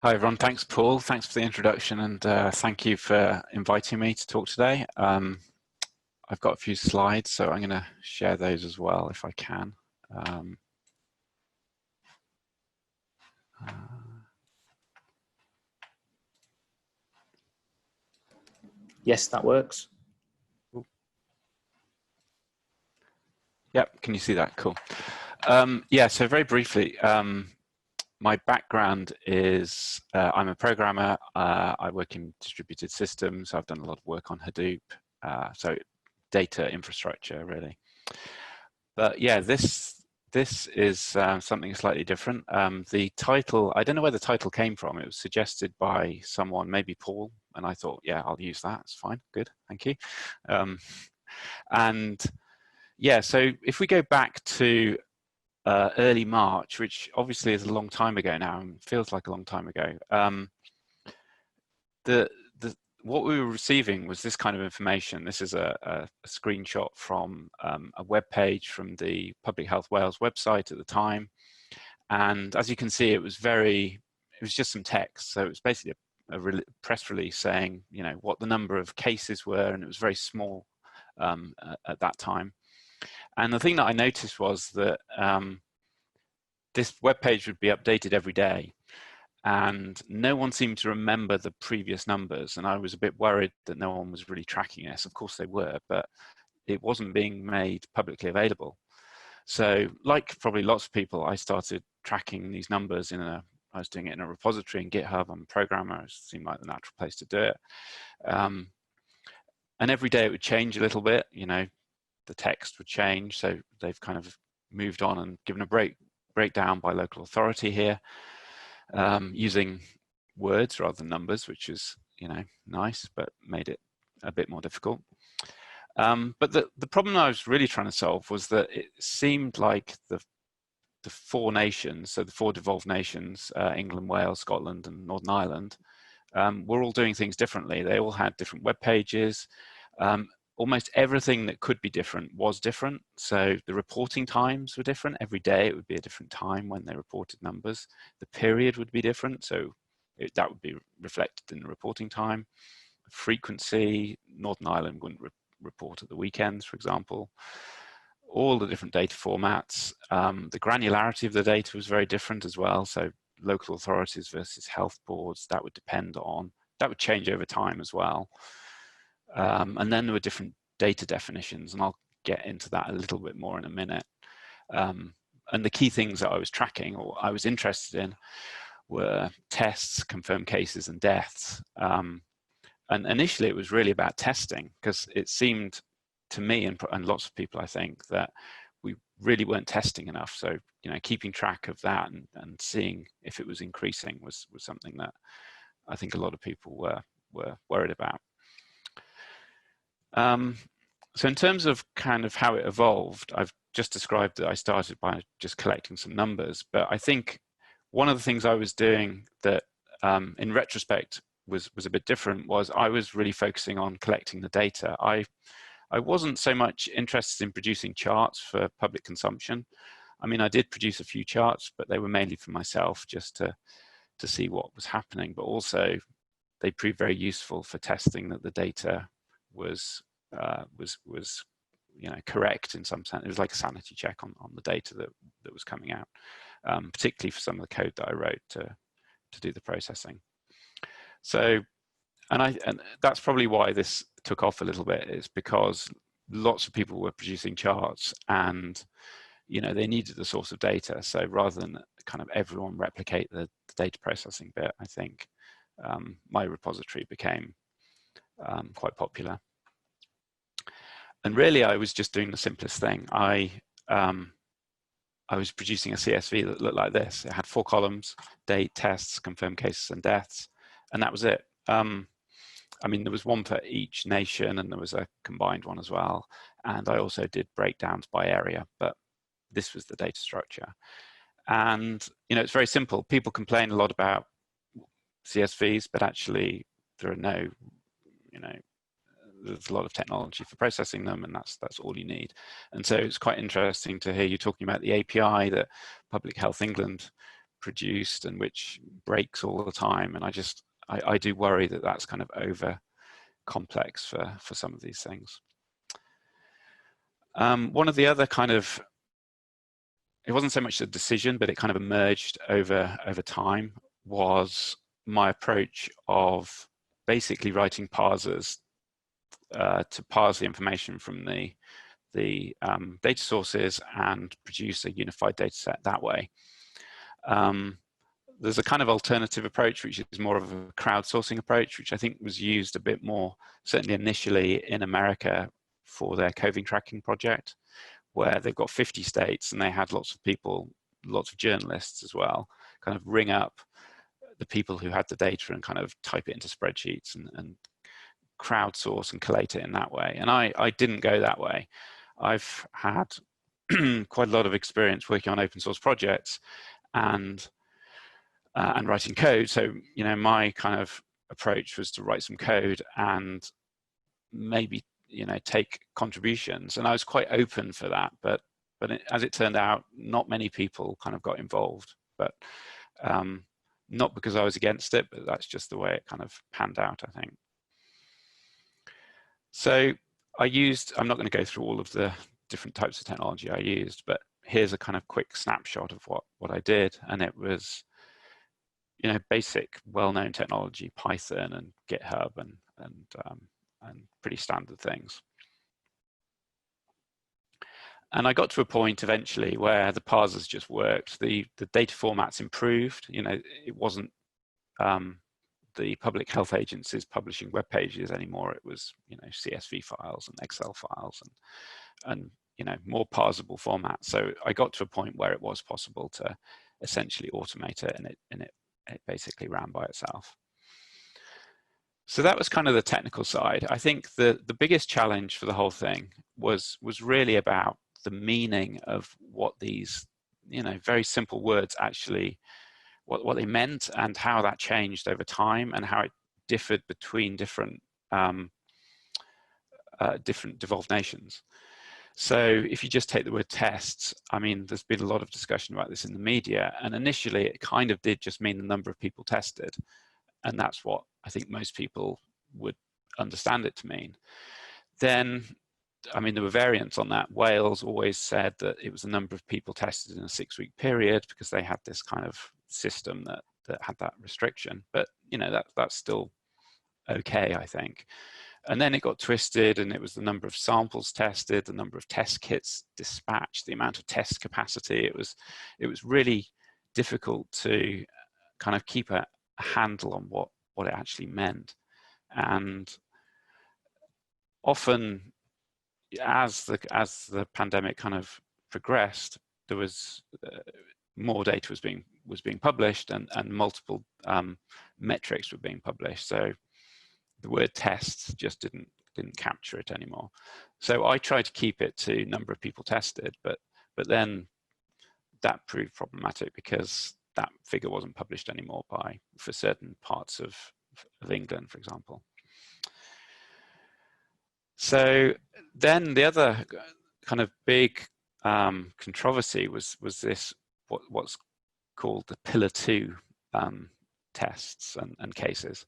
Hi everyone, thanks Paul, thanks for the introduction and thank you for inviting me to talk today. I've got a few slides, so I'm going to share those as well if I can. Yes, that works. Yep, can you see that? Cool. Yeah, so very briefly, my background is I'm a programmer. I work in distributed systems. I've done a lot of work on Hadoop, so data infrastructure really. But yeah, this is something slightly different. The title, I don't know where the title came from. It was suggested by someone, maybe Paul, and I thought, yeah, I'll use that. It's fine, good, thank you. And yeah, so if we go back to early March, which obviously is a long time ago now, and feels like a long time ago, what we were receiving was this kind of information. This is a screenshot from a web page from the Public Health Wales website at the time. And as you can see, it was just some text. So it was basically a press release saying, you know, what the number of cases were, and it was very small at that time. And the thing that I noticed was that this web page would be updated every day, and no one seemed to remember the previous numbers, and I was a bit worried that no one was really tracking this. Of course they were, but it wasn't being made publicly available. So like probably lots of people, I started tracking these numbers I was doing it in a repository in GitHub. I'm a programmer, it seemed like the natural place to do it. And every day it would change a little bit, you know, the text would change. So they've kind of moved on and given a breakdown by local authority here, using words rather than numbers, which is, you know, nice, but made it a bit more difficult. But the problem I was really trying to solve was that it seemed like the four nations, so the four devolved nations, England, Wales, Scotland, and Northern Ireland, were all doing things differently. They all had different web pages. Almost everything that could be different was different. So the reporting times were different. Every day it would be a different time when they reported numbers. The period would be different, so that would be reflected in the reporting time. Frequency, Northern Ireland wouldn't report at the weekends, for example. All the different data formats. The granularity of the data was very different as well. So local authorities versus health boards, that would change over time as well. And then there were different data definitions, and I'll get into that a little bit more in a minute. And the key things that I was tracking or I was interested in were tests, confirmed cases, and deaths. And initially it was really about testing, because it seemed to me and lots of people, I think, that we really weren't testing enough. So, you know, keeping track of that and seeing if it was increasing was something that I think a lot of people were worried about. So in terms of kind of how it evolved, I've just described that I started by just collecting some numbers, but I think one of the things I was doing that in retrospect was a bit different was I was really focusing on collecting the data. I wasn't so much interested in producing charts for public consumption. I mean, I did produce a few charts, but they were mainly for myself, just to see what was happening, but also they proved very useful for testing that the data was you know, correct in some sense. It was like a sanity check on the data that was coming out, particularly for some of the code that I wrote to do the processing. So, and that's probably why this took off a little bit, is because lots of people were producing charts, and you know, they needed the source of data. So rather than kind of everyone replicate the data processing bit, I think my repository became quite popular. And really, I was just doing the simplest thing. I was producing a CSV that looked like this. It had 4 columns: date, tests, confirmed cases, and deaths, and that was it. I mean, there was one for each nation, and there was a combined one as well. And I also did breakdowns by area, but this was the data structure. And you know, it's very simple. People complain a lot about CSVs, but actually, there are no, you know, there's a lot of technology for processing them, and that's all you need. And so it's quite interesting to hear you talking about the API that Public Health England produced and which breaks all the time. And I do worry that that's kind of over complex for some of these things. One of the other kind of, it wasn't so much a decision, but it kind of emerged over time, was my approach of basically writing parsers to parse the information from the data sources and produce a unified data set that way. There's a kind of alternative approach, which is more of a crowdsourcing approach, which I think was used a bit more, certainly initially in America, for their COVID tracking project, where they've got 50 states and they had lots of people, lots of journalists as well, kind of ring up the people who had the data and kind of type it into spreadsheets and crowdsource and collate it in that way. And I didn't go that way. I've had quite a lot of experience working on open source projects and writing code. So, you know, my kind of approach was to write some code and maybe, you know, take contributions. And I was quite open for that, but as it turned out, not many people kind of got involved. But not because I was against it, but that's just the way it kind of panned out, I think. So I'm not going to go through all of the different types of technology I used, but here's a kind of quick snapshot of what I did. And it was, you know, basic, well-known technology, Python and GitHub and pretty standard things. And I got to a point eventually where the parsers just worked. The data formats improved. You know, it wasn't the public health agencies publishing web pages anymore. It was, you know, CSV files and Excel files and you know, more parsable formats. So I got to a point where it was possible to essentially automate it, and it basically ran by itself. So that was kind of the technical side. I think the biggest challenge for the whole thing was really about the meaning of what these, you know, very simple words actually, what they meant and how that changed over time and how it differed between different devolved nations. So if you just take the word tests, I mean, there's been a lot of discussion about this in the media, and initially it kind of did just mean the number of people tested. And that's what I think most people would understand it to mean. Then, I mean, there were variants on that. Wales always said that it was the number of people tested in a 6-week period because they had this kind of system that had that restriction. But, you know, that's still okay, I think. And then it got twisted, and it was the number of samples tested, the number of test kits dispatched, the amount of test capacity. It was really difficult to kind of keep a handle on what it actually meant. And often, as the pandemic kind of progressed, there was more data was being published, and multiple metrics were being published. So the word tests just didn't capture it anymore. So I tried to keep it to number of people tested, but then that proved problematic because that figure wasn't published anymore for certain parts of England, for example. So then the other kind of big controversy was this what's called the Pillar 2 tests and cases.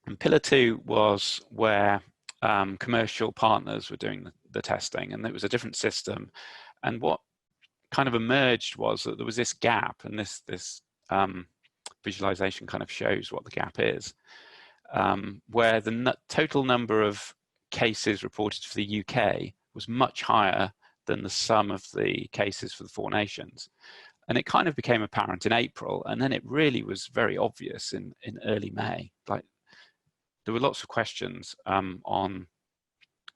And Pillar 2 was where commercial partners were doing the testing, and it was a different system. And what kind of emerged was that there was this gap, and this visualization kind of shows what the gap is, where the total number of cases reported for the UK was much higher than the sum of the cases for the 4 nations. And it kind of became apparent in April, and then it really was very obvious in early May. Like, there were lots of questions on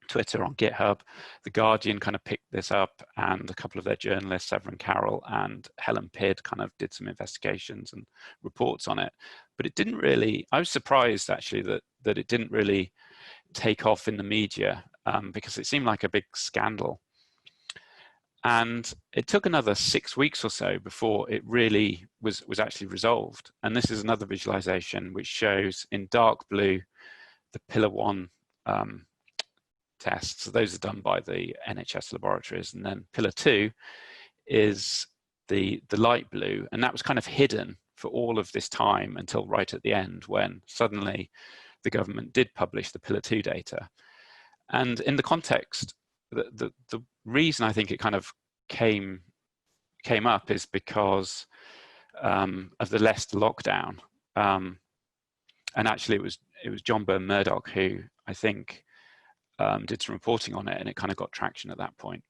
Twitter, on GitHub. The Guardian kind of picked this up, and a couple of their journalists, Severin Carroll and Helen Pidd, kind of did some investigations and reports on it. But it didn't really, I was surprised actually that it didn't really take off in the media because it seemed like a big scandal. And it took another 6 weeks or so before it really was actually resolved. And this is another visualization which shows in dark blue the Pillar 1 tests. So those are done by the NHS laboratories. And then Pillar 2 is the light blue, and that was kind of hidden for all of this time until right at the end, when suddenly the government did publish the Pillar 2 data. And in the context, the reason I think it kind of came up is because of the Leicester lockdown. And actually it was John Byrne-Murdoch who I think did some reporting on it, and it kind of got traction at that point.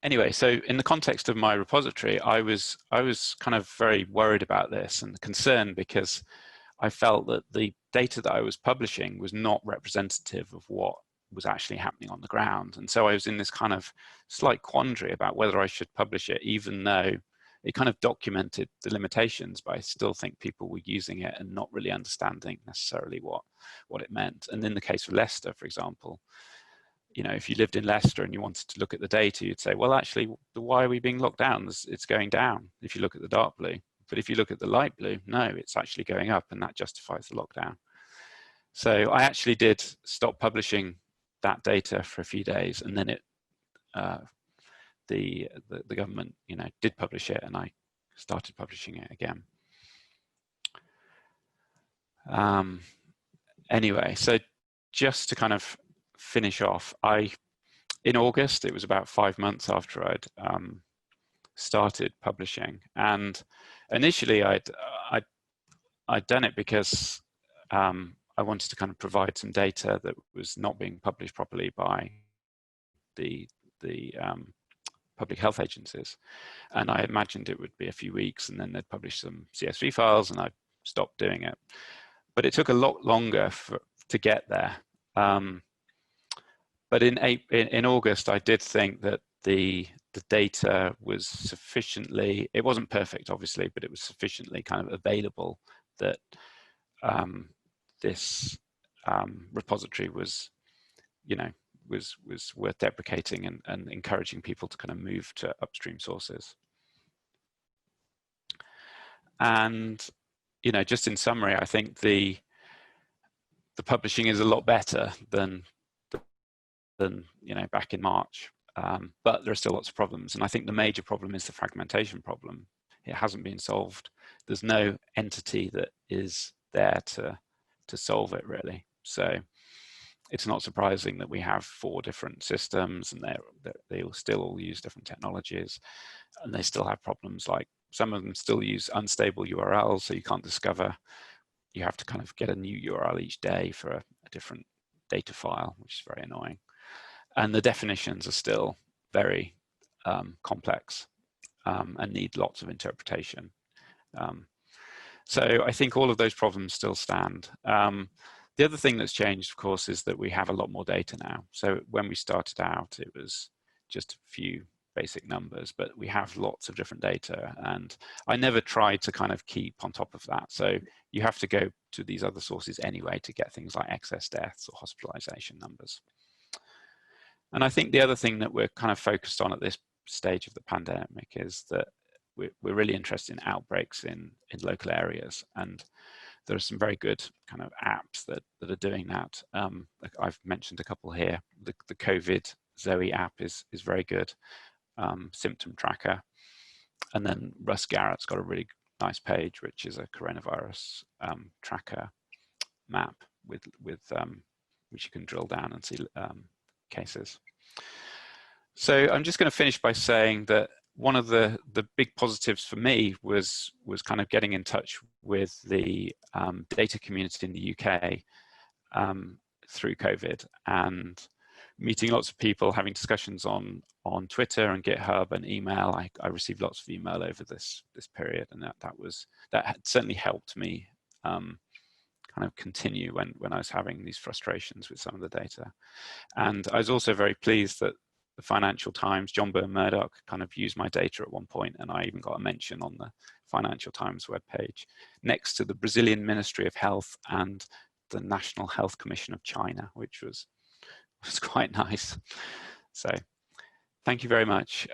Anyway, so in the context of my repository, I was kind of very worried about this and concerned, because I felt that the data that I was publishing was not representative of what was actually happening on the ground. And so I was in this kind of slight quandary about whether I should publish it, even though it kind of documented the limitations, but I still think people were using it and not really understanding necessarily what it meant. And in the case of Leicester, for example, you know, if you lived in Leicester and you wanted to look at the data, you'd say, well, actually, why are we being locked down? It's going down if you look at the dark blue. But if you look at the light blue, no, it's actually going up, and that justifies the lockdown. So I actually did stop publishing that data for a few days, and then the government, you know, did publish it, and I started publishing it again. Anyway, so just to kind of finish off, in August, it was about 5 months after I'd started publishing, and initially I'd done it because I wanted to kind of provide some data that was not being published properly by the public health agencies, and I imagined it would be a few weeks and then they'd publish some CSV files and I'd stop doing it. But it took a lot longer to get there. But in August, I did think that the data was sufficiently, it wasn't perfect obviously, but it was sufficiently kind of available that this repository was, you know, was worth deprecating and encouraging people to kind of move to upstream sources. And, you know, just in summary, I think the publishing is a lot better than you know, back in March, but there are still lots of problems. And I think the major problem is the fragmentation problem. It hasn't been solved. There's no entity that is there to solve it, really. So it's not surprising that we have 4 different systems, and they all still all use different technologies, and they still have problems, like some of them still use unstable URLs, so you can't discover. You have to kind of get a new URL each day for a different data file, which is very annoying. And the definitions are still very complex and need lots of interpretation. So I think all of those problems still stand. The other thing that's changed, of course, is that we have a lot more data now. So when we started out, it was just a few basic numbers, but we have lots of different data. And I never tried to kind of keep on top of that. So you have to go to these other sources anyway to get things like excess deaths or hospitalization numbers. And I think the other thing that we're kind of focused on at this stage of the pandemic is that we're really interested in outbreaks in local areas. And there are some very good kind of apps that are doing that. I've mentioned a couple here. The COVID Zoe app is very good. Symptom tracker. And then Russ Garrett's got a really nice page, which is a coronavirus tracker map with which you can drill down and see cases. So I'm just going to finish by saying that one of the big positives for me was kind of getting in touch with the data community in the UK through COVID, and meeting lots of people, having discussions on Twitter and GitHub and email. I received lots of email over this period, and that had certainly helped me kind of continue when I was having these frustrations with some of the data. And I was also very pleased that the Financial Times, John Byrne-Murdoch, kind of used my data at one point, and I even got a mention on the Financial Times webpage next to the Brazilian Ministry of Health and the National Health Commission of China, which was quite nice. So thank you very much.